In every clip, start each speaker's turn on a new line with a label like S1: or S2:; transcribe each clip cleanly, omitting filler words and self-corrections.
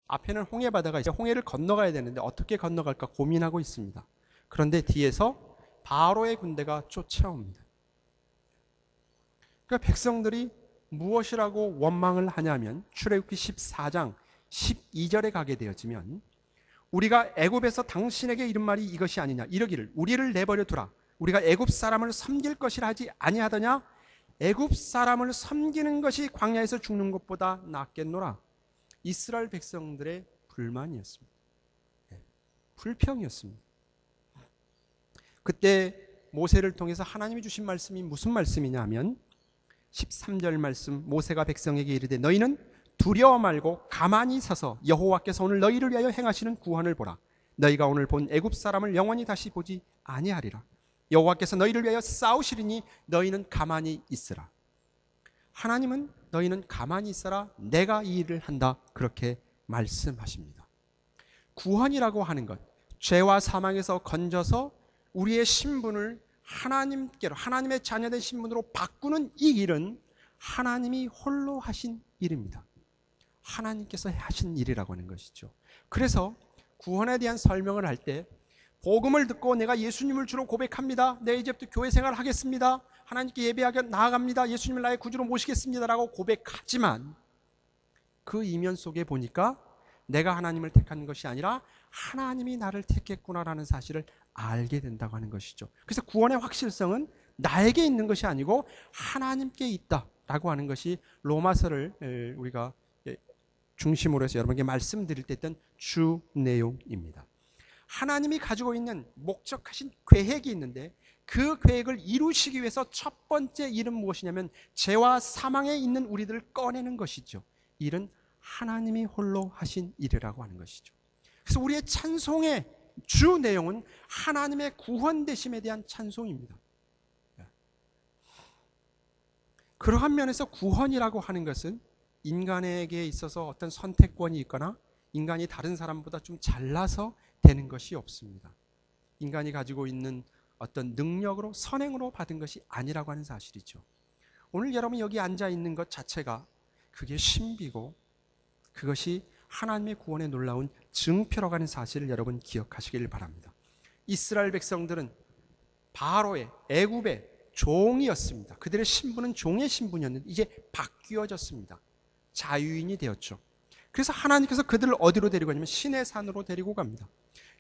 S1: 앞에는 홍해바다가 이제 홍해를 건너가야 되는데 어떻게 건너갈까 고민하고 있습니다. 그런데 뒤에서 바로의 군대가 쫓아옵니다. 그러니까 백성들이 무엇이라고 원망을 하냐면 출애굽기 14장 12절에 가게 되어지면 우리가 애굽에서 당신에게 이른 말이 이것이 아니냐 이러기를 우리를 내버려 두라 우리가 애굽 사람을 섬길 것이라 하지 아니하더냐 애굽 사람을 섬기는 것이 광야에서 죽는 것보다 낫겠노라. 이스라엘 백성들의 불만이었습니다. 불평이었습니다. 그때 모세를 통해서 하나님이 주신 말씀이 무슨 말씀이냐 하면 13절 말씀 모세가 백성에게 이르되 너희는 두려워 말고 가만히 서서 여호와께서 오늘 너희를 위하여 행하시는 구원을 보라. 너희가 오늘 본 애굽 사람을 영원히 다시 보지 아니하리라. 여호와께서 너희를 위하여 싸우시리니 너희는 가만히 있으라. 하나님은 너희는 가만히 있어라 내가 이 일을 한다 그렇게 말씀하십니다. 구원이라고 하는 것 죄와 사망에서 건져서 우리의 신분을 하나님께로 하나님의 자녀된 신분으로 바꾸는 이 일은 하나님이 홀로 하신 일입니다. 하나님께서 하신 일이라고 하는 것이죠. 그래서 구원에 대한 설명을 할 때 복음을 듣고 내가 예수님을 주로 고백합니다. 내 이제부터 교회 생활을 하겠습니다. 하나님께 예배하게 나아갑니다. 예수님을 나의 구주로 모시겠습니다라고 고백하지만 그 이면 속에 보니까 내가 하나님을 택한 것이 아니라 하나님이 나를 택했구나라는 사실을 알게 된다고 하는 것이죠. 그래서 구원의 확실성은 나에게 있는 것이 아니고 하나님께 있다라고 하는 것이 로마서를 우리가 중심으로 해서 여러분에게 말씀드릴 때 했던 주 내용입니다. 하나님이 가지고 있는 목적하신 계획이 있는데 그 계획을 이루시기 위해서 첫 번째 일은 무엇이냐면 죄와 사망에 있는 우리들을 꺼내는 것이죠. 일은 하나님이 홀로 하신 일이라고 하는 것이죠. 그래서 우리의 찬송의 주 내용은 하나님의 구원되심에 대한 찬송입니다. 그러한 면에서 구원이라고 하는 것은 인간에게 있어서 어떤 선택권이 있거나 인간이 다른 사람보다 좀 잘나서 되는 것이 없습니다. 인간이 가지고 있는 어떤 능력으로 선행으로 받은 것이 아니라고 하는 사실이죠. 오늘 여러분이 여기 앉아 있는 것 자체가 그게 신비고 그것이 하나님의 구원의 놀라운 증표라고 하는 사실을 여러분 기억하시길 바랍니다. 이스라엘 백성들은 바로의 애굽의 종이었습니다. 그들의 신분은 종의 신분이었는데 이제 바뀌어졌습니다. 자유인이 되었죠. 그래서 하나님께서 그들을 어디로 데리고 가냐면 시내 산으로 데리고 갑니다.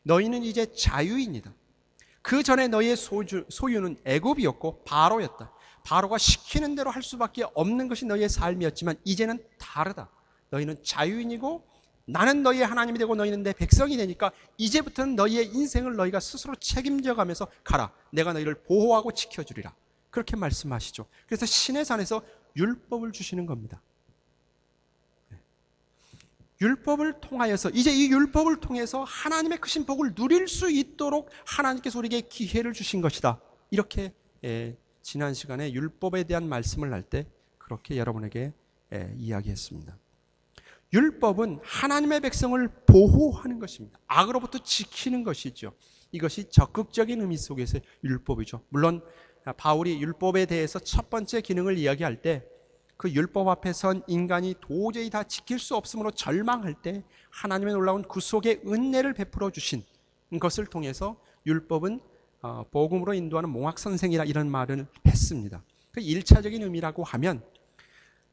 S1: 너희는 이제 자유인이다. 그 전에 너희의 소유는 애굽이었고 바로였다. 바로가 시키는 대로 할 수밖에 없는 것이 너희의 삶이었지만 이제는 다르다. 너희는 자유인이고 나는 너희의 하나님이 되고 너희는 내 백성이 되니까 이제부터는 너희의 인생을 너희가 스스로 책임져 가면서 가라. 내가 너희를 보호하고 지켜주리라. 그렇게 말씀하시죠. 그래서 시내산에서 율법을 주시는 겁니다. 율법을 통하여서 이제 이 율법을 통해서 하나님의 크신 복을 누릴 수 있도록 하나님께서 우리에게 기회를 주신 것이다. 이렇게 지난 시간에 율법에 대한 말씀을 할 때 그렇게 여러분에게 이야기했습니다. 율법은 하나님의 백성을 보호하는 것입니다. 악으로부터 지키는 것이죠. 이것이 적극적인 의미 속에서의 율법이죠. 물론 바울이 율법에 대해서 첫 번째 기능을 이야기할 때 그 율법 앞에 선 인간이 도저히 다 지킬 수 없으므로 절망할 때 하나님의 놀라운 구속의 은혜를 베풀어 주신 것을 통해서 율법은 복음으로 인도하는 몽학선생이라 이런 말을 했습니다. 그 1차적인 의미라고 하면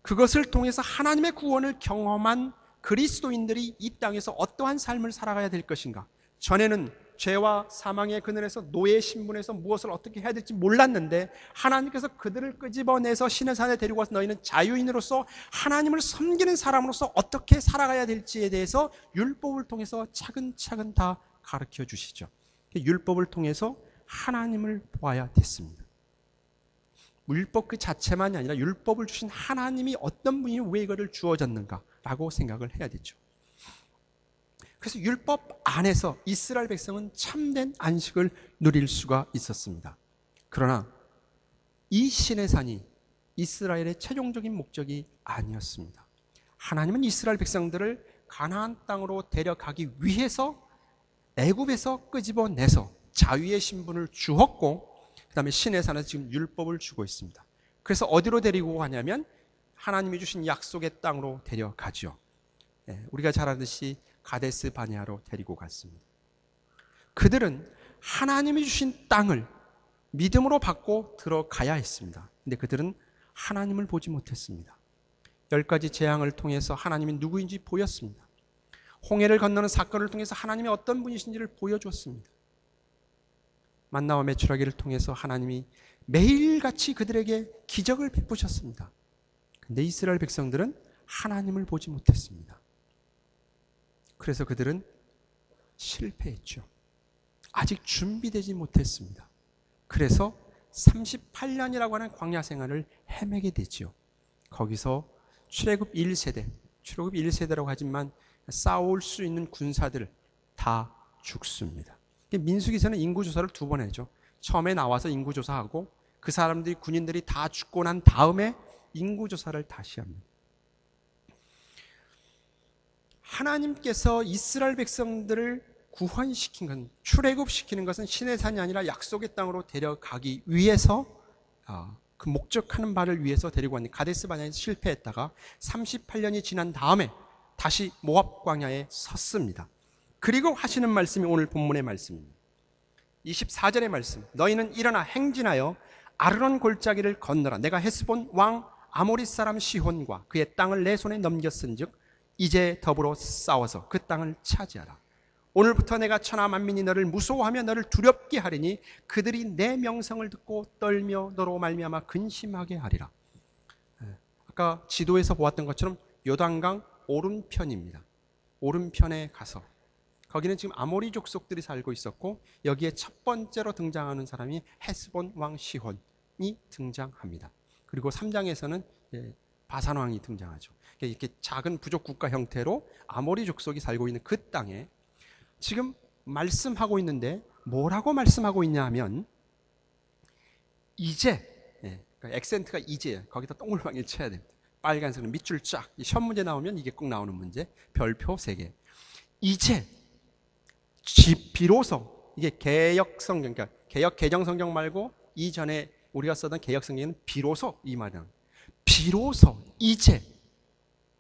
S1: 그것을 통해서 하나님의 구원을 경험한 그리스도인들이 이 땅에서 어떠한 삶을 살아가야 될 것인가. 전에는 죄와 사망의 그늘에서 노예 신분에서 무엇을 어떻게 해야 될지 몰랐는데 하나님께서 그들을 끄집어내서 시내산에 데리고 와서 너희는 자유인으로서 하나님을 섬기는 사람으로서 어떻게 살아가야 될지에 대해서 율법을 통해서 차근차근 다 가르쳐 주시죠. 율법을 통해서 하나님을 보아야 됐습니다. 율법 그 자체만이 아니라 율법을 주신 하나님이 어떤 분이 왜 이거를 주어졌는가라고 생각을 해야 되죠. 그래서 율법 안에서 이스라엘 백성은 참된 안식을 누릴 수가 있었습니다. 그러나 이 시내산이 이스라엘의 최종적인 목적이 아니었습니다. 하나님은 이스라엘 백성들을 가나안 땅으로 데려가기 위해서 애굽에서 끄집어내서 자유의 신분을 주었고 그 다음에 시내산에서 지금 율법을 주고 있습니다. 그래서 어디로 데리고 가냐면 하나님이 주신 약속의 땅으로 데려가죠. 우리가 잘 아듯이 가데스 바네아로 데리고 갔습니다. 그들은 하나님이 주신 땅을 믿음으로 받고 들어가야 했습니다. 근데 그들은 하나님을 보지 못했습니다. 10가지 재앙을 통해서 하나님이 누구인지 보였습니다. 홍해를 건너는 사건을 통해서 하나님이 어떤 분이신지를 보여주었습니다. 만나와 메추라기를 통해서 하나님이 매일같이 그들에게 기적을 베푸셨습니다. 근데 이스라엘 백성들은 하나님을 보지 못했습니다. 그래서 그들은 실패했죠. 아직 준비되지 못했습니다. 그래서 38년이라고 하는 광야 생활을 헤매게 되죠. 거기서 출애굽 1세대라고 하지만 싸울 수 있는 군사들 다 죽습니다. 민수기서는 인구조사를 2번 해죠. 처음에 나와서 인구조사하고 그 사람들이 군인들이 다 죽고 난 다음에 인구조사를 다시 합니다. 하나님께서 이스라엘 백성들을 구원시킨 건, 출애굽시키는 것은 시내산이 아니라 약속의 땅으로 데려가기 위해서 그 목적하는 바를 위해서 데리고 왔는데 가데스 바네아에서 실패했다가 38년이 지난 다음에 다시 모압 광야에 섰습니다. 그리고 하시는 말씀이 오늘 본문의 말씀입니다. 24절의 말씀, 너희는 일어나 행진하여 아르논 골짜기를 건너라. 내가 헤스본 왕 아모리 사람 시혼과 그의 땅을 내 손에 넘겼은즉 이제 더불어 싸워서 그 땅을 차지하라. 오늘부터 내가 천하 만민이 너를 무서워하며 너를 두렵게 하리니 그들이 내 명성을 듣고 떨며 너로 말미암아 근심하게 하리라. 아까 지도에서 보았던 것처럼 요단강 오른편입니다. 오른편에 가서 거기는 지금 아모리 족속들이 살고 있었고 여기에 첫 번째로 등장하는 사람이 헤스본 왕 시혼이 등장합니다. 그리고 3장에서는 바산 왕이 등장하죠. 이렇게 작은 부족 국가 형태로 아모리 족속이 살고 있는 그 땅에 지금 말씀하고 있는데 뭐라고 말씀하고 있냐 하면 이제, 그러니까 액센트가 이제, 거기다 동글방울 쳐야 됩니다. 빨간색은 밑줄 쫙, 시험 문제 나오면 이게 꼭 나오는 문제, 별표 3개. 이제 비로소, 이게 개역성경, 그러니까 개역 개정성경 말고 이전에 우리가 쓰던 개역성경은 비로소 이 말이야. 비로소 이제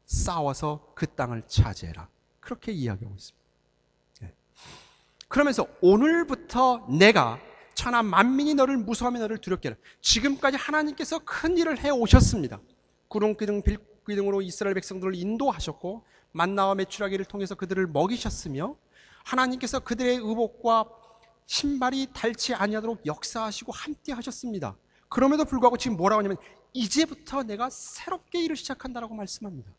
S1: 싸워서 그 땅을 차지해라. 그렇게 이야기하고 있습니다. 그러면서 오늘부터 내가 천하 만민이 너를 무서워하며 너를 두렵게 하라. 지금까지 하나님께서 큰 일을 해오셨습니다. 구름 기둥 빛 기둥으로 이스라엘 백성들을 인도하셨고 만나와 메추라기를 통해서 그들을 먹이셨으며 하나님께서 그들의 의복과 신발이 닳지 아니하도록 역사하시고 함께 하셨습니다. 그럼에도 불구하고 지금 뭐라고 하냐면 이제부터 내가 새롭게 일을 시작한다라고 말씀합니다.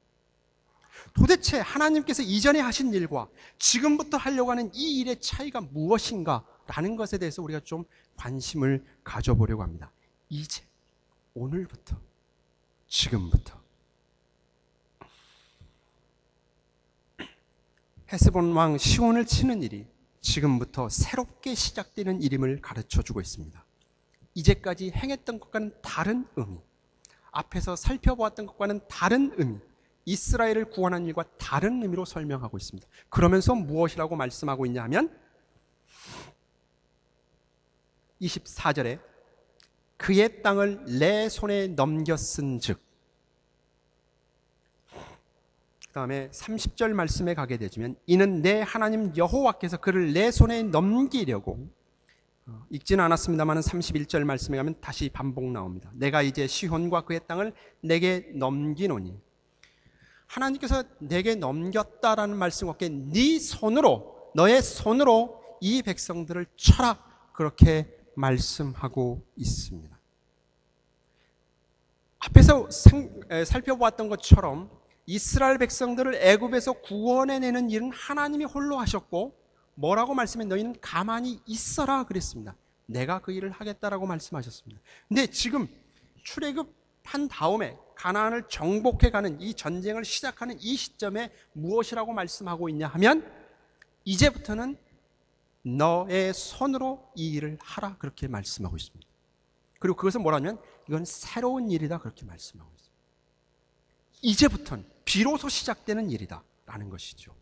S1: 도대체 하나님께서 이전에 하신 일과 지금부터 하려고 하는 이 일의 차이가 무엇인가 라는 것에 대해서 우리가 좀 관심을 가져보려고 합니다. 이제, 오늘부터, 지금부터. 헤스본 왕 시온을 치는 일이 지금부터 새롭게 시작되는 일임을 가르쳐주고 있습니다. 이제까지 행했던 것과는 다른 의미, 앞에서 살펴보았던 것과는 다른 의미, 이스라엘을 구원한 일과 다른 의미로 설명하고 있습니다. 그러면서 무엇이라고 말씀하고 있냐 하면 24절에 그의 땅을 내 손에 넘겼은즉, 그 다음에 30절 말씀에 가게 되면 이는 내 하나님 여호와께서 그를 내 손에 넘기려고, 읽지는 않았습니다만 31절 말씀에 가면 다시 반복 나옵니다. 내가 이제 시혼과 그의 땅을 내게 넘기노니, 하나님께서 내게 넘겼다라는 말씀 없게 네 손으로, 너의 손으로 이 백성들을 쳐라, 그렇게 말씀하고 있습니다. 앞에서 살펴보았던 것처럼 이스라엘 백성들을 애굽에서 구원해내는 일은 하나님이 홀로 하셨고 뭐라고 말씀해? 너희는 가만히 있어라 그랬습니다. 내가 그 일을 하겠다라고 말씀하셨습니다. 근데 지금 출애굽한 다음에 가나안을 정복해가는 이 전쟁을 시작하는 이 시점에 무엇이라고 말씀하고 있냐 하면 이제부터는 너의 손으로 이 일을 하라, 그렇게 말씀하고 있습니다. 그리고 그것은 뭐라면 이건 새로운 일이다, 그렇게 말씀하고 있습니다. 이제부터는 비로소 시작되는 일이다 라는 것이죠.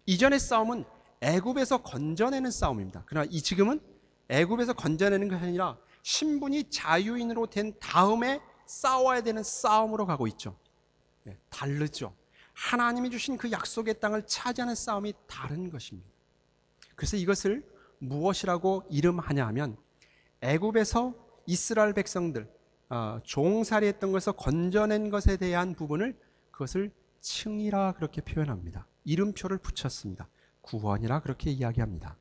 S1: 이전의 싸움은 애굽에서 건져내는 싸움입니다. 그러나 지금은 애굽에서 건져내는 것이 아니라 신분이 자유인으로 된 다음에 싸워야 되는 싸움으로 가고 있죠. 다르죠. 하나님이 주신 그 약속의 땅을 차지하는 싸움이 다른 것입니다. 그래서 이것을 무엇이라고 이름하냐 하면 애굽에서 이스라엘 백성들 종살이했던 것에서 건져낸 것에 대한 부분을 그것을 칭이라 그렇게 표현합니다. 이름표를 붙였습니다. 구원이라 그렇게 이야기합니다.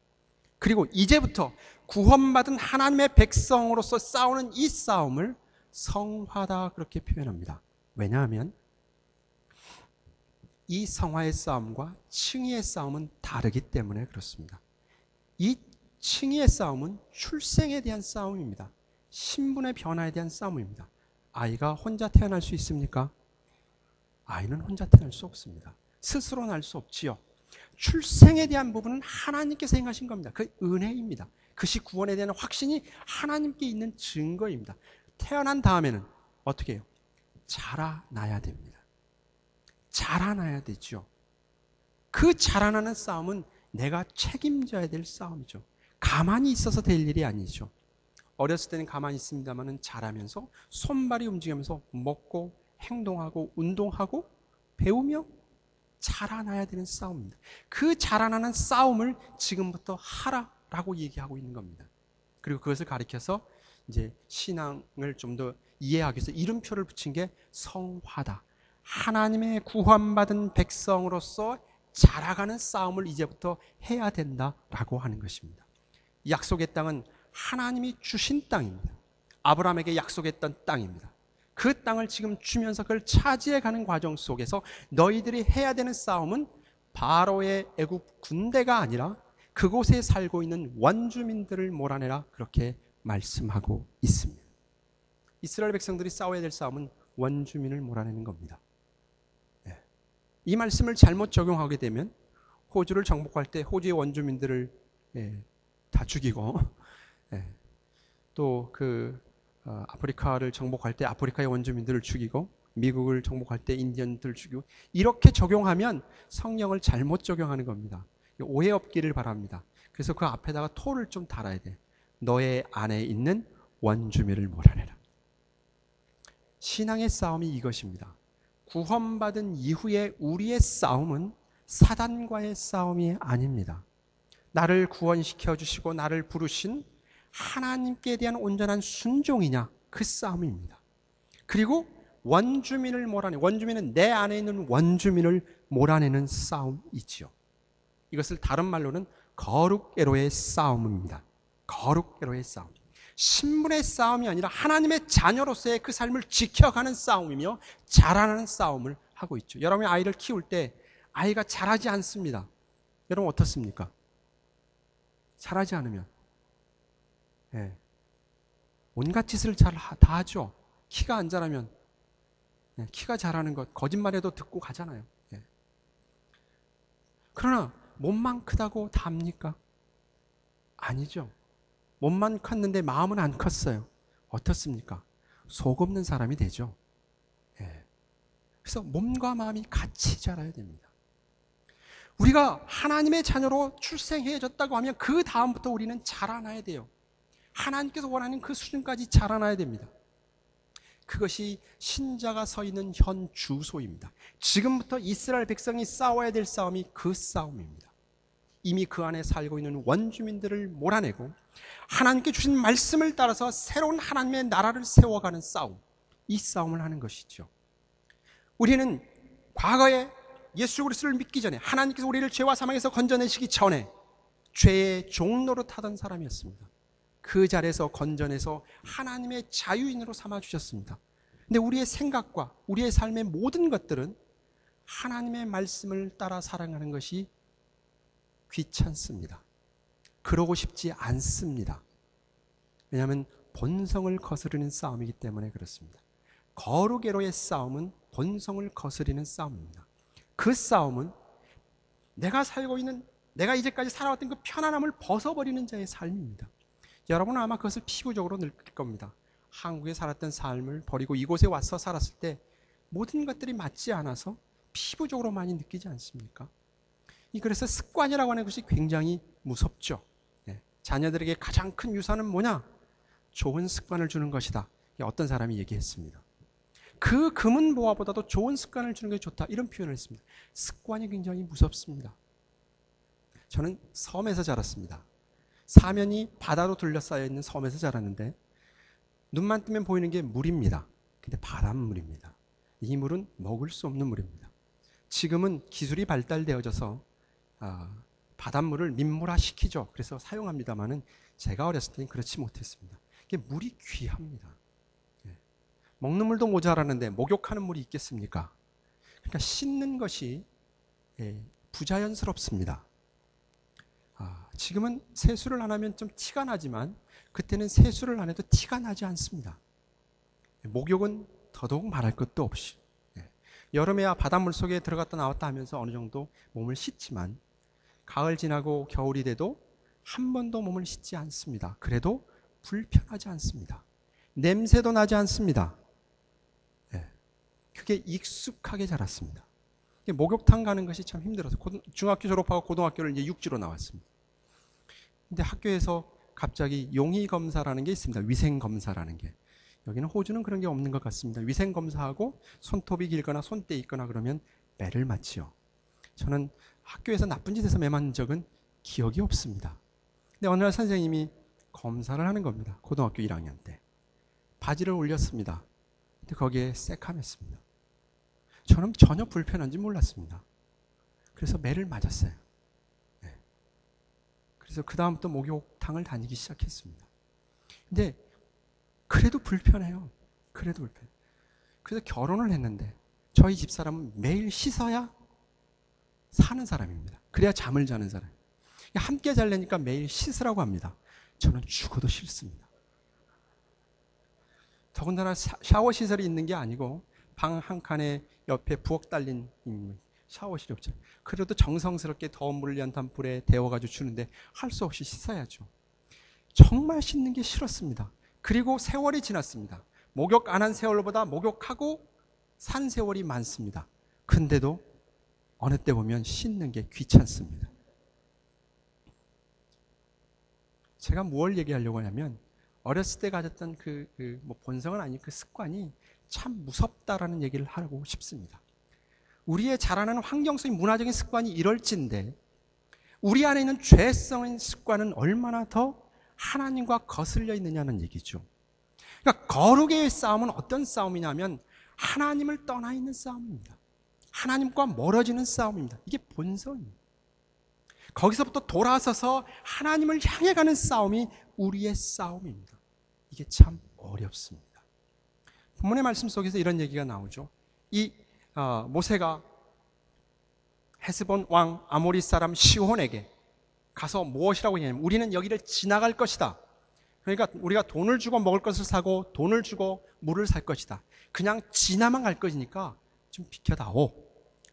S1: 그리고 이제부터 구원받은 하나님의 백성으로서 싸우는 이 싸움을 성화다 그렇게 표현합니다. 왜냐하면 이 성화의 싸움과 칭의의 싸움은 다르기 때문에 그렇습니다. 이 칭의의 싸움은 출생에 대한 싸움입니다. 신분의 변화에 대한 싸움입니다. 아이가 혼자 태어날 수 있습니까? 아이는 혼자 태어날 수 없습니다. 스스로 날 수 없지요. 출생에 대한 부분은 하나님께서 행하신 겁니다. 그 은혜입니다. 그것이 구원에 대한 확신이 하나님께 있는 증거입니다. 태어난 다음에는 어떻게 해요? 자라나야 됩니다. 자라나야 되죠. 그 자라나는 싸움은 내가 책임져야 될 싸움이죠. 가만히 있어서 될 일이 아니죠. 어렸을 때는 가만히 있습니다만 자라면서 손발이 움직이면서 먹고 행동하고 운동하고 배우며 자라나야 되는 싸움입니다. 그 자라나는 싸움을 지금부터 하라라고 얘기하고 있는 겁니다. 그리고 그것을 가리켜서 이제 신앙을 좀 더 이해하기 위해서 이름표를 붙인 게 성화다. 하나님의 구원받은 백성으로서 자라가는 싸움을 이제부터 해야 된다라고 하는 것입니다. 약속의 땅은 하나님이 주신 땅입니다. 아브라함에게 약속했던 땅입니다. 그 땅을 지금 주면서 그걸 차지해 가는 과정 속에서 너희들이 해야 되는 싸움은 바로의 애굽 군대가 아니라 그곳에 살고 있는 원주민들을 몰아내라 그렇게 말씀하고 있습니다. 이스라엘 백성들이 싸워야 될 싸움은 원주민을 몰아내는 겁니다. 이 말씀을 잘못 적용하게 되면 호주를 정복할 때 호주의 원주민들을 다 죽이고 또 아프리카를 정복할 때 아프리카의 원주민들을 죽이고 미국을 정복할 때 인디언들을 죽이고 이렇게 적용하면 성령을 잘못 적용하는 겁니다. 오해 없기를 바랍니다. 그래서 그 앞에다가 토를 좀 달아야 돼. 너의 안에 있는 원주민을 몰아내라. 신앙의 싸움이 이것입니다. 구원받은 이후에 우리의 싸움은 사단과의 싸움이 아닙니다. 나를 구원시켜 주시고 나를 부르신 하나님께 대한 온전한 순종이냐 그 싸움입니다. 그리고 원주민을 몰아내는, 원주민은 내 안에 있는 원주민을 몰아내는 싸움이지요. 이것을 다른 말로는 거룩애로의 싸움입니다. 거룩애로의 싸움. 신분의 싸움이 아니라 하나님의 자녀로서의 그 삶을 지켜가는 싸움이며 자라나는 싸움을 하고 있죠. 여러분이 아이를 키울 때 아이가 자라지 않습니다. 여러분 어떻습니까? 자라지 않으면 온갖 짓을 다 하죠. 키가 안 자라면 키가 자라는 것 거짓말해도 듣고 가잖아요. 그러나 몸만 크다고 다 합니까? 아니죠. 몸만 컸는데 마음은 안 컸어요. 어떻습니까? 속 없는 사람이 되죠. 그래서 몸과 마음이 같이 자라야 됩니다. 우리가 하나님의 자녀로 출생해졌다고 하면 그 다음부터 우리는 자라나야 돼요. 하나님께서 원하는 그 수준까지 자라나야 됩니다. 그것이 신자가 서 있는 현 주소입니다. 지금부터 이스라엘 백성이 싸워야 될 싸움이 그 싸움입니다. 이미 그 안에 살고 있는 원주민들을 몰아내고 하나님께 주신 말씀을 따라서 새로운 하나님의 나라를 세워가는 싸움, 이 싸움을 하는 것이죠. 우리는 과거에 예수 그리스도를 믿기 전에 하나님께서 우리를 죄와 사망에서 건져내시기 전에 죄의 종로로 타던 사람이었습니다. 그 자리에서 건져내서 하나님의 자유인으로 삼아주셨습니다. 근데 우리의 생각과 우리의 삶의 모든 것들은 하나님의 말씀을 따라 살아가는 것이 귀찮습니다. 그러고 싶지 않습니다. 왜냐하면 본성을 거스르는 싸움이기 때문에 그렇습니다. 거룩애로의 싸움은 본성을 거스르는 싸움입니다. 그 싸움은 내가 살고 있는, 내가 이제까지 살아왔던 그 편안함을 벗어버리는 자의 삶입니다. 여러분은 아마 그것을 피부적으로 느낄 겁니다. 한국에 살았던 삶을 버리고 이곳에 와서 살았을 때 모든 것들이 맞지 않아서 피부적으로 많이 느끼지 않습니까? 그래서 습관이라고 하는 것이 굉장히 무섭죠. 자녀들에게 가장 큰 유산은 뭐냐? 좋은 습관을 주는 것이다. 어떤 사람이 얘기했습니다. 그 금은 보화보다도 좋은 습관을 주는 게 좋다. 이런 표현을 했습니다. 습관이 굉장히 무섭습니다. 저는 섬에서 자랐습니다. 사면이 바다로 둘러싸여 있는 섬에서 자랐는데 눈만 뜨면 보이는 게 물입니다. 근데 바닷물입니다. 이 물은 먹을 수 없는 물입니다. 지금은 기술이 발달되어져서 바닷물을 민물화 시키죠. 그래서 사용합니다만은 제가 어렸을 때는 그렇지 못했습니다. 이게 물이 귀합니다. 먹는 물도 모자라는데 목욕하는 물이 있겠습니까? 그러니까 씻는 것이 부자연스럽습니다. 지금은 세수를 안 하면 좀 티가 나지만 그때는 세수를 안 해도 티가 나지 않습니다. 목욕은 더더욱 말할 것도 없이 여름에야 바닷물 속에 들어갔다 나왔다 하면서 어느 정도 몸을 씻지만 가을 지나고 겨울이 돼도 한 번도 몸을 씻지 않습니다. 그래도 불편하지 않습니다. 냄새도 나지 않습니다. 그게 익숙하게 자랐습니다. 목욕탕 가는 것이 참 힘들어서 중학교 졸업하고 고등학교를 이제 육지로 나왔습니다. 근데 학교에서 갑자기 용의 검사라는 게 있습니다. 위생 검사라는 게. 여기는 호주는 그런 게 없는 것 같습니다. 위생 검사하고 손톱이 길거나 손때 있거나 그러면 매를 맞지요. 저는 학교에서 나쁜 짓에서 매 맞은 적은 기억이 없습니다. 근데 어느 날 선생님이 검사를 하는 겁니다. 고등학교 1학년 때. 바지를 올렸습니다. 근데 거기에 새카맸습니다. 저는 전혀 불편한지 몰랐습니다. 그래서 매를 맞았어요. 그래서 그 다음부터 목욕탕을 다니기 시작했습니다. 근데 그래도 불편해요. 그래도 불편해요. 그래서 결혼을 했는데 저희 집사람은 매일 씻어야 사는 사람입니다. 그래야 잠을 자는 사람. 함께 자려니까 매일 씻으라고 합니다. 저는 죽어도 싫습니다. 더군다나 샤워 시설이 있는 게 아니고 방 한 칸에 옆에 부엌 달린 샤워실이 없죠. 그래도 정성스럽게 더운 물을 연탄 불에 데워가지고 주는데 할 수 없이 씻어야죠. 정말 씻는 게 싫었습니다. 그리고 세월이 지났습니다. 목욕 안 한 세월보다 목욕하고 산 세월이 많습니다. 근데도 어느 때 보면 씻는 게 귀찮습니다. 제가 뭘 얘기하려고 하냐면 어렸을 때 가졌던 뭐 본성은 아닌 그 습관이 참 무섭다라는 얘기를 하고 싶습니다. 우리의 자라나는 환경적인 문화적인 습관이 이럴진데 우리 안에 있는 죄성인 습관은 얼마나 더 하나님과 거슬려 있느냐는 얘기죠. 그러니까 거룩의 싸움은 어떤 싸움이냐면 하나님을 떠나 있는 싸움입니다. 하나님과 멀어지는 싸움입니다. 이게 본성입니다. 거기서부터 돌아서서 하나님을 향해 가는 싸움이 우리의 싸움입니다. 이게 참 어렵습니다. 본문의 말씀 속에서 이런 얘기가 나오죠. 모세가 헤스본 왕 아모리 사람 시혼에게 가서 무엇이라고 얘기하냐면 우리는 여기를 지나갈 것이다. 그러니까 우리가 돈을 주고 먹을 것을 사고 돈을 주고 물을 살 것이다. 그냥 지나만 갈 것이니까 좀 비켜다오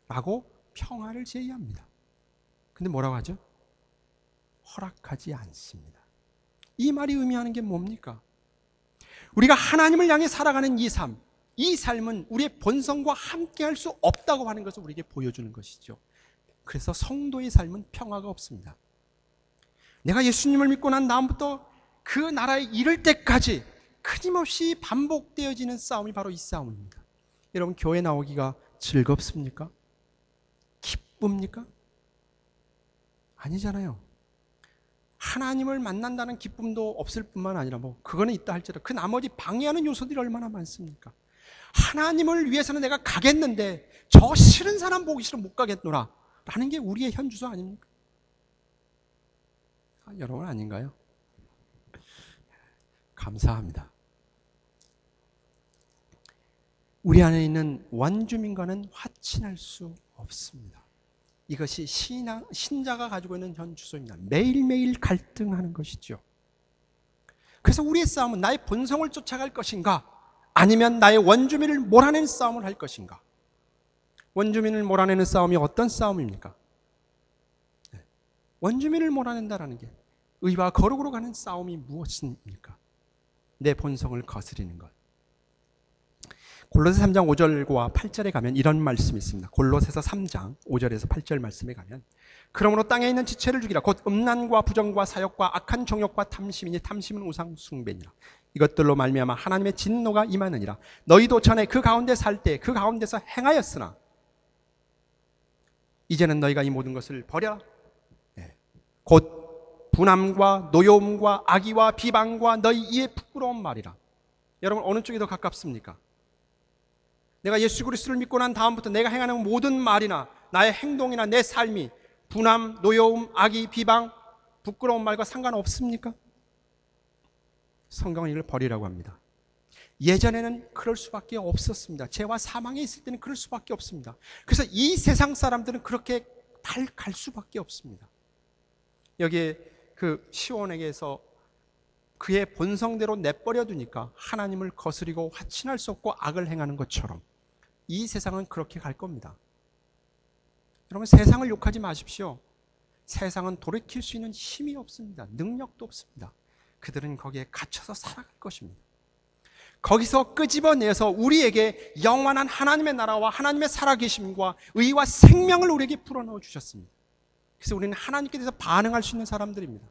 S1: 라고 평화를 제의합니다. 근데 뭐라고 하죠? 허락하지 않습니다. 이 말이 의미하는 게 뭡니까? 우리가 하나님을 향해 살아가는 이 삶은 우리의 본성과 함께 할 수 없다고 하는 것을 우리에게 보여주는 것이죠. 그래서 성도의 삶은 평화가 없습니다. 내가 예수님을 믿고 난 다음부터 그 나라에 이를 때까지 끊임없이 반복되어지는 싸움이 바로 이 싸움입니다. 여러분, 교회 나오기가 즐겁습니까? 기쁩니까? 아니잖아요. 하나님을 만난다는 기쁨도 없을 뿐만 아니라 그거는 있다 할지라도 그 나머지 방해하는 요소들이 얼마나 많습니까? 하나님을 위해서는 내가 가겠는데 저 싫은 사람 보기 싫으면 못 가겠노라 라는 게 우리의 현주소 아닙니까? 여러분 아닌가요? 감사합니다. 우리 안에 있는 원주민과는 화친할 수 없습니다. 이것이 신자가 가지고 있는 현주소입니다. 매일매일 갈등하는 것이죠. 그래서 우리의 싸움은 나의 본성을 쫓아갈 것인가 아니면 나의 원주민을 몰아내는 싸움을 할 것인가. 원주민을 몰아내는 싸움이 어떤 싸움입니까? 원주민을 몰아낸다라는 게 의와 거룩으로 가는 싸움이 무엇입니까? 내 본성을 거스리는 것. 골로새 3장 5절과 8절에 가면 이런 말씀이 있습니다. 골로새서 3장 5절에서 8절 말씀에 가면 그러므로 땅에 있는 지체를 죽이라 곧 음란과 부정과 사욕과 악한 정욕과 탐심이니 탐심은 우상 숭배니라. 이것들로 말미암아 하나님의 진노가 임하느니라. 너희도 전에 그 가운데 살 때 그 가운데서 행하였으나 이제는 너희가 이 모든 것을 버려라. 곧 분함과 노여움과 악의와 비방과 너희 이의 부끄러운 말이라. 여러분, 어느 쪽이 더 가깝습니까? 내가 예수 그리스도를 믿고 난 다음부터 내가 행하는 모든 말이나 나의 행동이나 내 삶이 분함, 노여움, 악의, 비방, 부끄러운 말과 상관없습니까? 성경은 이걸 버리라고 합니다. 예전에는 그럴 수밖에 없었습니다. 죄와 사망에 있을 때는 그럴 수밖에 없습니다. 그래서 이 세상 사람들은 그렇게 갈 수밖에 없습니다. 여기에 그 시온에게서 그의 본성대로 내버려 두니까 하나님을 거스리고 화친할 수 없고 악을 행하는 것처럼 이 세상은 그렇게 갈 겁니다. 여러분, 세상을 욕하지 마십시오. 세상은 돌이킬 수 있는 힘이 없습니다. 능력도 없습니다. 그들은 거기에 갇혀서 살아갈 것입니다. 거기서 끄집어내서 우리에게 영원한 하나님의 나라와 하나님의 살아계심과 의와 생명을 우리에게 불어넣어 주셨습니다. 그래서 우리는 하나님께 대해서 반응할 수 있는 사람들입니다.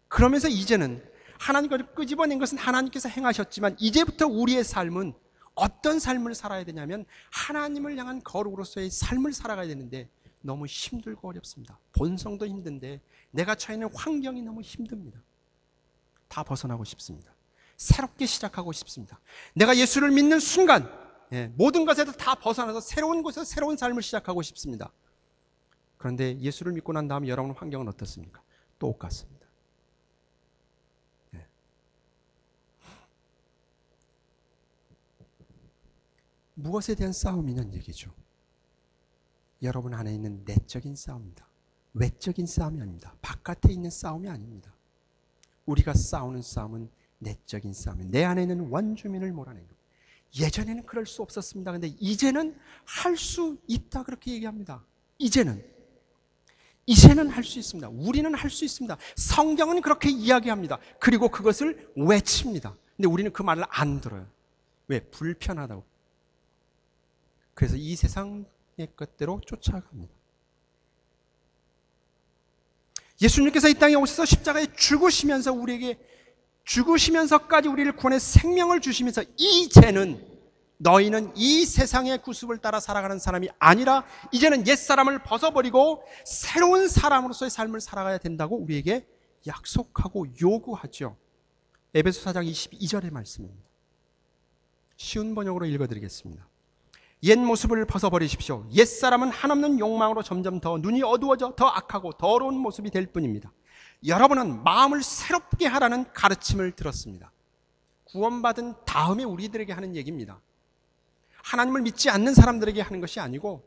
S1: 그러면서 이제는 하나님께서 끄집어낸 것은 하나님께서 행하셨지만 이제부터 우리의 삶은 어떤 삶을 살아야 되냐면 하나님을 향한 거룩으로서의 삶을 살아가야 되는데 너무 힘들고 어렵습니다. 본성도 힘든데 내가 처해 있는 환경이 너무 힘듭니다. 다 벗어나고 싶습니다. 새롭게 시작하고 싶습니다. 내가 예수를 믿는 순간 모든 것에서 다 벗어나서 새로운 곳에서 새로운 삶을 시작하고 싶습니다. 그런데 예수를 믿고 난 다음 여러분 환경은 어떻습니까? 똑같습니다. 무엇에 대한 싸움이냐는 얘기죠. 여러분 안에 있는 내적인 싸움입니다. 외적인 싸움이 아닙니다. 바깥에 있는 싸움이 아닙니다. 우리가 싸우는 싸움은 내적인 싸움이에요. 내 안에 있는 원주민을 몰아내는 겁니다. 예전에는 그럴 수 없었습니다. 그런데 이제는 할 수 있다 그렇게 얘기합니다. 이제는 할 수 있습니다. 우리는 할 수 있습니다. 성경은 그렇게 이야기합니다. 그리고 그것을 외칩니다. 근데 우리는 그 말을 안 들어요. 왜? 불편하다고. 그래서 이 세상의 것대로 쫓아갑니다. 예수님께서 이 땅에 오셔서 십자가에 죽으시면서 우리에게 죽으시면서까지 우리를 구원해 생명을 주시면서 이제는 너희는 이 세상의 구습을 따라 살아가는 사람이 아니라 이제는 옛사람을 벗어버리고 새로운 사람으로서의 삶을 살아가야 된다고 우리에게 약속하고 요구하죠. 에베소 4장 22절의 말씀입니다. 쉬운 번역으로 읽어드리겠습니다. 옛 모습을 벗어버리십시오. 옛사람은 한없는 욕망으로 점점 더 눈이 어두워져 더 악하고 더러운 모습이 될 뿐입니다. 여러분은 마음을 새롭게 하라는 가르침을 들었습니다. 구원받은 다음에 우리들에게 하는 얘기입니다. 하나님을 믿지 않는 사람들에게 하는 것이 아니고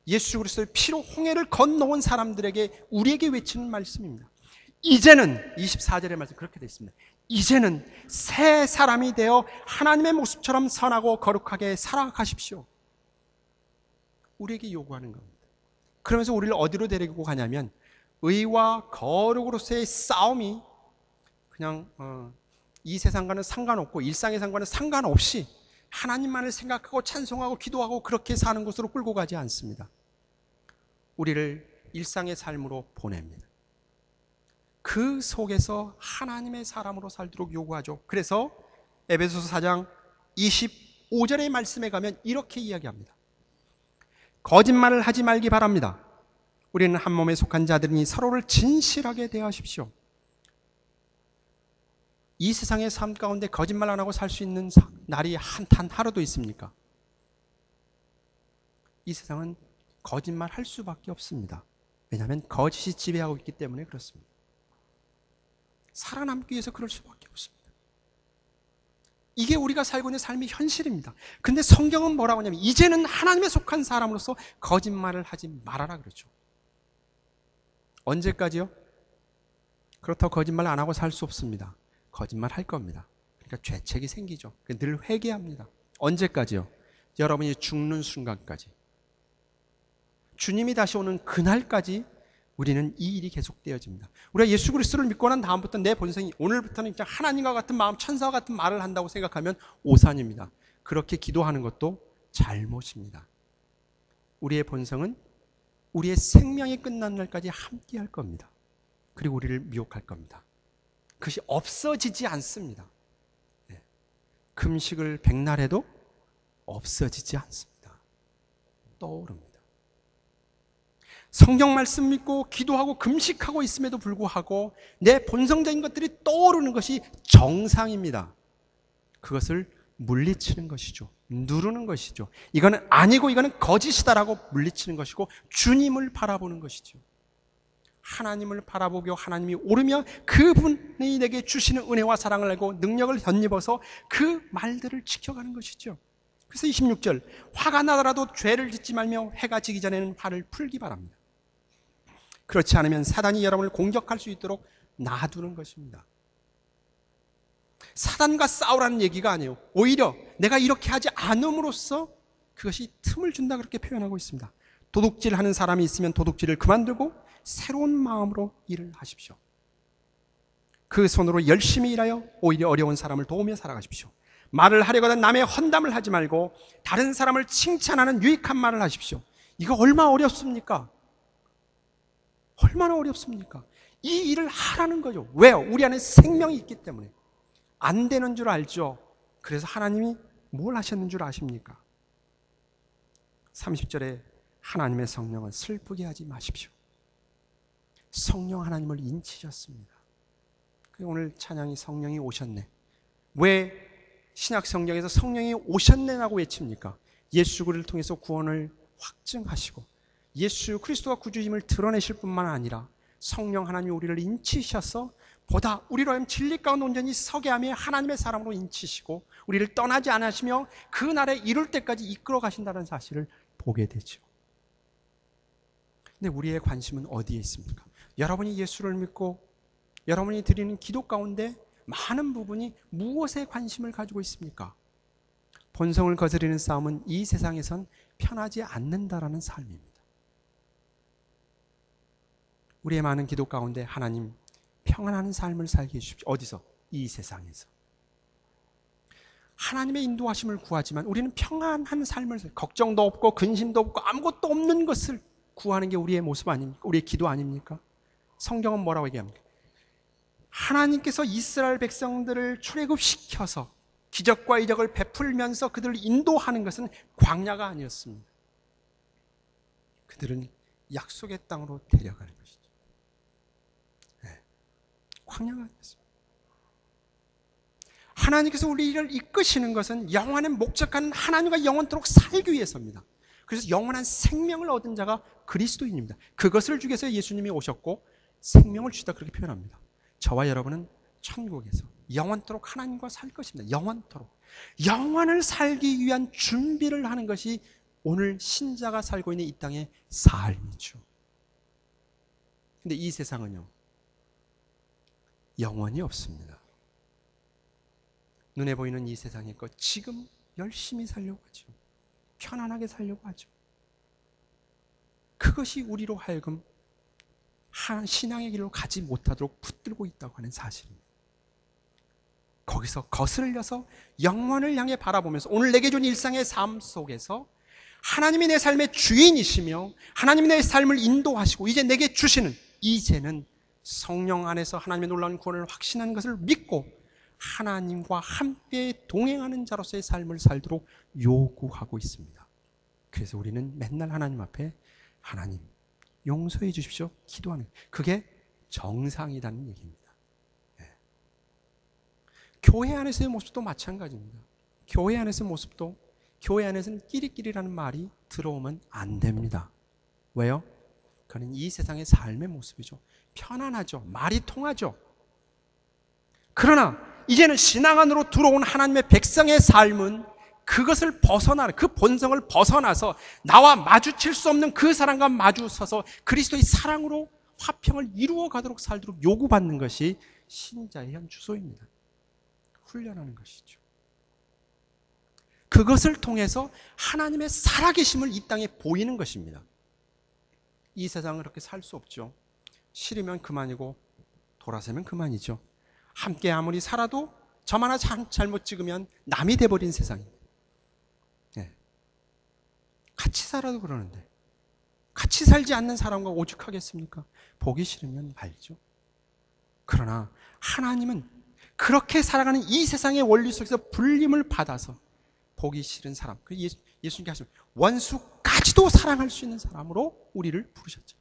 S1: 예수 그리스도의 피로 홍해를 건너온 사람들에게 우리에게 외치는 말씀입니다. 이제는 24절의 말씀 그렇게 되어 있습니다. 이제는 새 사람이 되어 하나님의 모습처럼 선하고 거룩하게 살아가십시오. 우리에게 요구하는 겁니다. 그러면서 우리를 어디로 데리고 가냐면 의와 거룩으로서의 싸움이 그냥 이 세상과는 상관없고 일상의 상과는 상관없이 하나님만을 생각하고 찬송하고 기도하고 그렇게 사는 곳으로 끌고 가지 않습니다. 우리를 일상의 삶으로 보냅니다. 그 속에서 하나님의 사람으로 살도록 요구하죠. 그래서 에베소서 4장 25절의 말씀에 가면 이렇게 이야기합니다. 거짓말을 하지 말기 바랍니다. 우리는 한 몸에 속한 자들이니 서로를 진실하게 대하십시오. 이 세상의 삶 가운데 거짓말 안 하고 살 수 있는 날이 단 하루도 있습니까? 이 세상은 거짓말 할 수밖에 없습니다. 왜냐하면 거짓이 지배하고 있기 때문에 그렇습니다. 살아남기 위해서 그럴 수밖에 없습니다. 이게 우리가 살고 있는 삶의 현실입니다. 근데 성경은 뭐라고 하냐면 이제는 하나님에 속한 사람으로서 거짓말을 하지 말아라 그러죠. 언제까지요? 그렇다고 거짓말 안 하고 살 수 없습니다. 거짓말 할 겁니다. 그러니까 죄책이 생기죠. 늘 회개합니다. 언제까지요? 여러분이 죽는 순간까지. 주님이 다시 오는 그날까지 우리는 이 일이 계속되어집니다. 우리가 예수 그리스도를 믿고 난 다음부터 내 본성이 오늘부터는 그냥 하나님과 같은 마음, 천사와 같은 말을 한다고 생각하면 오산입니다. 그렇게 기도하는 것도 잘못입니다. 우리의 본성은 우리의 생명이 끝나는 날까지 함께 할 겁니다. 그리고 우리를 미혹할 겁니다. 그것이 없어지지 않습니다. 금식을 백날 해도 없어지지 않습니다. 떠오릅니다. 성경 말씀 믿고 기도하고 금식하고 있음에도 불구하고 내 본성적인 것들이 떠오르는 것이 정상입니다. 그것을 물리치는 것이죠. 누르는 것이죠. 이거는 아니고 이거는 거짓이다라고 물리치는 것이고 주님을 바라보는 것이죠. 하나님을 바라보고 하나님이 오르며 그분이 내게 주시는 은혜와 사랑을 알고 능력을 덧입어서 그 말들을 지켜가는 것이죠. 그래서 26절, 화가 나더라도 죄를 짓지 말며 해가 지기 전에는 화를 풀기 바랍니다. 그렇지 않으면 사단이 여러분을 공격할 수 있도록 놔두는 것입니다. 사단과 싸우라는 얘기가 아니에요. 오히려 내가 이렇게 하지 않음으로써 그것이 틈을 준다, 그렇게 표현하고 있습니다. 도둑질하는 사람이 있으면 도둑질을 그만두고 새로운 마음으로 일을 하십시오. 그 손으로 열심히 일하여 오히려 어려운 사람을 도우며 살아가십시오. 말을 하려거든 남의 헌담을 하지 말고 다른 사람을 칭찬하는 유익한 말을 하십시오. 이거 얼마나 어렵습니까? 얼마나 어렵습니까? 이 일을 하라는 거죠. 왜요? 우리 안에 생명이 있기 때문에. 안 되는 줄 알죠. 그래서 하나님이 뭘 하셨는 줄 아십니까? 30절에 하나님의 성령은 슬프게 하지 마십시오. 성령 하나님을 인치셨습니다. 오늘 찬양이 성령이 오셨네. 왜 신약 성경에서 성령이 오셨네라고 외칩니까? 예수 그리스도를 통해서 구원을 확증하시고 예수 그리스도가 구주임을 드러내실 뿐만 아니라 성령 하나님이 우리를 인치셔서 보다 우리로 하여금 진리 가운데 온전히 서게 하며 하나님의 사람으로 인치시고 우리를 떠나지 않으시며 그 날에 이룰 때까지 이끌어 가신다는 사실을 보게 되죠. 근데 우리의 관심은 어디에 있습니까? 여러분이 예수를 믿고 여러분이 드리는 기도 가운데 많은 부분이 무엇에 관심을 가지고 있습니까? 본성을 거스르는 싸움은 이 세상에선 편하지 않는다라는 삶입니다. 우리의 많은 기도 가운데 하나님 평안한 삶을 살게 해주십시오. 어디서? 이 세상에서. 하나님의 인도하심을 구하지만 우리는 평안한 삶을 걱정도 없고 근심도 없고 아무것도 없는 것을 구하는 게 우리의 모습 아닙니까? 우리의 기도 아닙니까? 성경은 뭐라고 얘기합니까? 하나님께서 이스라엘 백성들을 출애굽시켜서 기적과 이적을 베풀면서 그들을 인도하는 것은 광야가 아니었습니다. 그들은 약속의 땅으로 데려가는 것이죠. 네. 광야가 아니었습니다. 하나님께서 우리를 이끄시는 것은 영원한 목적한 하나님과 영원토록 살기 위해서입니다. 그래서 영원한 생명을 얻은 자가 그리스도인입니다. 그것을 주기 위해서 예수님이 오셨고 생명을 주시다, 그렇게 표현합니다. 저와 여러분은 천국에서 영원토록 하나님과 살 것입니다. 영원토록. 영원을 살기 위한 준비를 하는 것이 오늘 신자가 살고 있는 이 땅의 삶이죠. 근데 이 세상은요, 영원이 없습니다. 눈에 보이는 이 세상의 것 지금 열심히 살려고 하죠. 편안하게 살려고 하죠. 그것이 우리로 하여금 신앙의 길로 가지 못하도록 붙들고 있다고 하는 사실입니다. 거기서 거슬려서 영원을 향해 바라보면서 오늘 내게 준 일상의 삶 속에서 하나님이 내 삶의 주인이시며 하나님이 내 삶을 인도하시고 이제 내게 주시는, 이제는 성령 안에서 하나님의 놀라운 구원을 확신하는 것을 믿고 하나님과 함께 동행하는 자로서의 삶을 살도록 요구하고 있습니다. 그래서 우리는 맨날 하나님 앞에 하나님 용서해 주십시오 기도하는, 그게 정상이라는 얘기입니다. 네. 교회 안에서의 모습도 마찬가지입니다. 교회 안에서의 모습도 교회 안에서는 끼리끼리라는 말이 들어오면 안 됩니다. 왜요? 그는 이 세상의 삶의 모습이죠. 편안하죠. 말이 통하죠. 그러나 이제는 신앙 안으로 들어온 하나님의 백성의 삶은 그것을 벗어나는, 그 본성을 벗어나서 나와 마주칠 수 없는 그 사람과 마주서서 그리스도의 사랑으로 화평을 이루어 가도록 살도록 요구받는 것이 신자의 현 주소입니다. 훈련하는 것이죠. 그것을 통해서 하나님의 살아계심을 이 땅에 보이는 것입니다. 이 세상은 그렇게 살 수 없죠. 싫으면 그만이고 돌아서면 그만이죠. 함께 아무리 살아도 점 하나 잘못 찍으면 남이 돼버린 세상입니다. 네. 같이 살아도 그러는데 같이 살지 않는 사람과 오죽하겠습니까? 보기 싫으면 말죠. 그러나 하나님은 그렇게 살아가는 이 세상의 원리 속에서 불림을 받아서 보기 싫은 사람, 예수님께 하시면 원수까지도 사랑할 수 있는 사람으로 우리를 부르셨죠.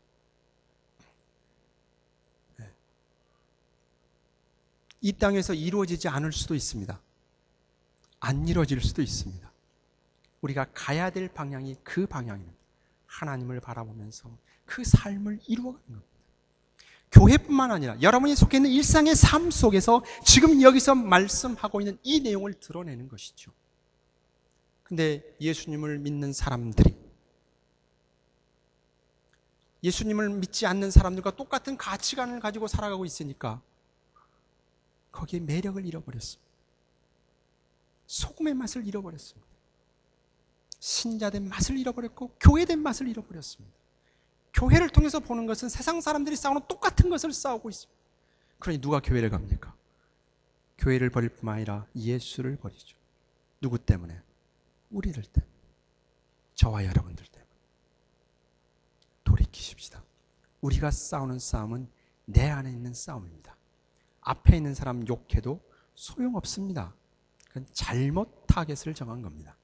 S1: 이 땅에서 이루어지지 않을 수도 있습니다. 안 이루어질 수도 있습니다. 우리가 가야 될 방향이 그 방향입니다. 하나님을 바라보면서 그 삶을 이루어가는 겁니다. 교회뿐만 아니라 여러분이 속해 있는 일상의 삶 속에서 지금 여기서 말씀하고 있는 이 내용을 드러내는 것이죠. 근데 예수님을 믿는 사람들이 예수님을 믿지 않는 사람들과 똑같은 가치관을 가지고 살아가고 있으니까 거기에 매력을 잃어버렸습니다. 소금의 맛을 잃어버렸습니다. 신자된 맛을 잃어버렸고 교회된 맛을 잃어버렸습니다. 교회를 통해서 보는 것은 세상 사람들이 싸우는 똑같은 것을 싸우고 있습니다. 그러니 누가 교회를 갑니까? 교회를 버릴 뿐만 아니라 예수를 버리죠. 누구 때문에? 우리들 때문에. 저와 여러분들 때문에. 돌이키십시다. 우리가 싸우는 싸움은 내 안에 있는 싸움입니다. 앞에 있는 사람 욕해도 소용없습니다. 그건 잘못 타겟을 정한 겁니다.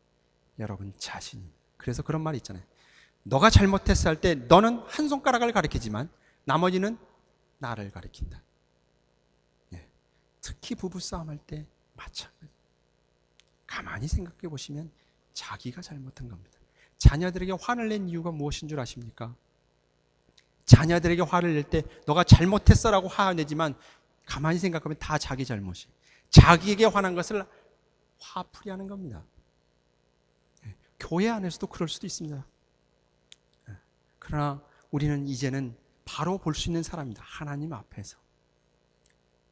S1: 여러분 자신이. 그래서 그런 말이 있잖아요. 너가 잘못했어 할 때 너는 한 손가락을 가리키지만 나머지는 나를 가리킨다. 예. 특히 부부싸움 할 때 마찬가지. 가만히 생각해 보시면 자기가 잘못한 겁니다. 자녀들에게 화를 낸 이유가 무엇인 줄 아십니까? 자녀들에게 화를 낼 때 너가 잘못했어라고 화내지만 가만히 생각하면 다 자기 잘못이. 자기에게 화난 것을 화풀이하는 겁니다. 예. 교회 안에서도 그럴 수도 있습니다. 그러나 우리는 이제는 바로 볼 수 있는 사람입니다. 하나님 앞에서.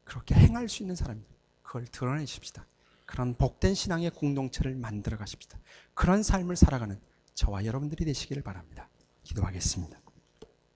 S1: 그렇게 행할 수 있는 사람입니다. 그걸 드러내십시다. 그런 복된 신앙의 공동체를 만들어 가십시다. 그런 삶을 살아가는 저와 여러분들이 되시기를 바랍니다. 기도하겠습니다.